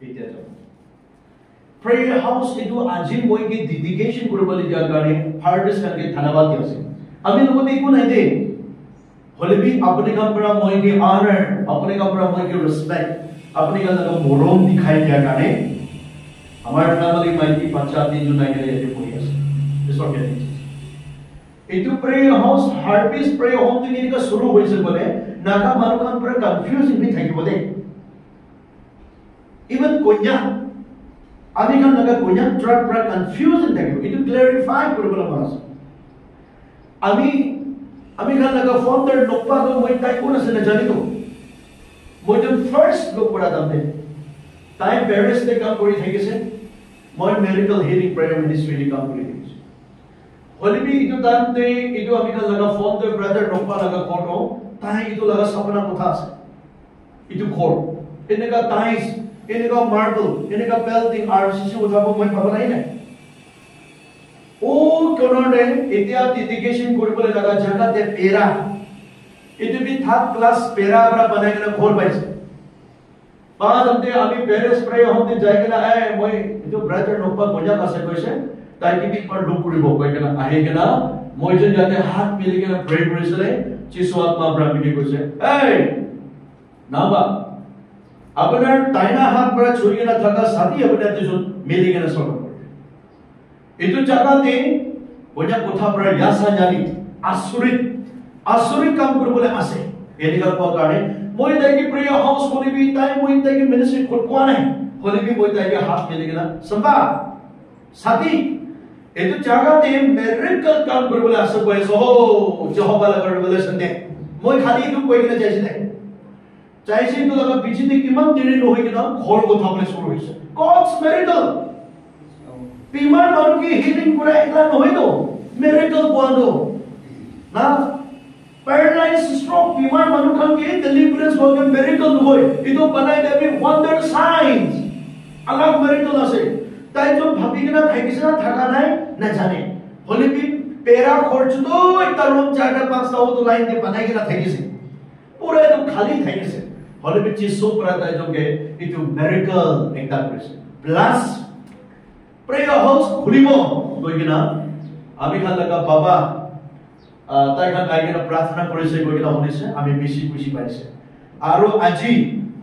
এতিয়া যাব prayer house etu aji moi ke dedication koribole dia kare harvest karke dhanabad diase ami logote iku nai de hole bi apne kam para moi ke honor apne kam para moi ke respect apne ka laga morom dikhai dia kare amar family mighty pacha din jo nai kare ete pori ase this what getting etu prayer house harvest prayer home din ka shuru hoise bole naga manu kan para confusing bhi thakibo de even konya আমি kan laga konya truck pra confusion thakibo etu clarify koribole manas আমি kan laga form der nokpa ko moi tai kon ase na jani to moi the first look pora damte tai Paris te kam kori thakise moi miracle healing prayer ministry ni kam kori thakise holibi etu damte etu ami kan laga form der brother nokpa laga kono tai etu laga sapna kotha ase etu khor eneka tais eneka marble eneka building RCC uthapo moi phabai nai o konone etia dedication koribole laga jaga te pera etu bi third class pera pra banai kena khor paise baad amte ami Paris pray homte jai kena ai moi etu brother nokpa goja kase koise tai ki bi par look koribo koi kena ahe kena moi jon jate hat mili kena pray korisile jisu atma brahmini koise ei naba আপনার তাইনা হাত পড়া ছড়িয়ে না থাকা সাথী আপনার দুজন মিলে গেলে সরব এতো জায়গাতে ওইটা কোথা পড়া ইয়াসা জানি আসুরিত কাম করে বলে আসে এদিকার কারণে মই তাইকে প্রিয় হাউস করিবি তাই মই তাইকে মিনিস্ট্রি কোয়া নাই হলিবি মই তাইকে হাত মিলে গেলা সম্বা সাথী এতো জায়গাতে মিরাকল কাম করে বলে আসে কইছো ও জেহোবা লাগার রেভেলেশন দে মই খালি একটু কই গেলে চাইছি না চাইছি তো লাগা পিছিতে কিমান দেৰি নহই কিনা ঘৰ কথা বলে শুৰু হৈছে God's miracle বিমাৰ মানুহ কি হিলিং কৰা একলা নহই তো মিৰাকল পোৱানো না প্যারালাইজ স্ট্রোক বিমার মানুহ খান কি ডেলিভারেন্স হোগে মিরাকল হয় ইটো বনাই দেবি ওয়ান্ডার সাইন্স আলাগ মিরাকল আছে তাই তো ভাবি কিনা থাকিছে না থাকা নাই না জানে হলে বি পেরা খরচ তো একটা রুম চারটা পাঁচটা তো লাইন দিয়ে বানাই কিনা থাকিছে পুরো তো খালি থাকিছে হলে বি জিসু প্রাদায় যোগে ইটো মিরাকল একটা করেছে প্লাস প্রেয়ার হাউস খুলিব কই কিনা আমি খান লাগা বাবা তাই খান গাই কিনা প্রার্থনা করেছে কই কিনা শুনিছে আমি বেশি খুশি পাইছে আর আজি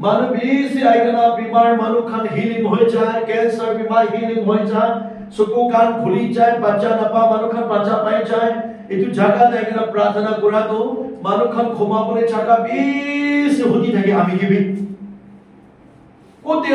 মানুহ বেশি আই কিনা বিমার মানুহ খান হিলিং হৈ যায় ক্যান্সার বিমার হিলিং হৈ যায় চকু কান খুলি যায় বাচ্চা নাপা মানুহ খান বাচ্চা পাই যায় এটু জায়গা দেয় কিনা প্রার্থনা করা তো মানুহ খান ক্ষমা বলে জায়গা বেশি হতি থাকে আমি কিবি কোতে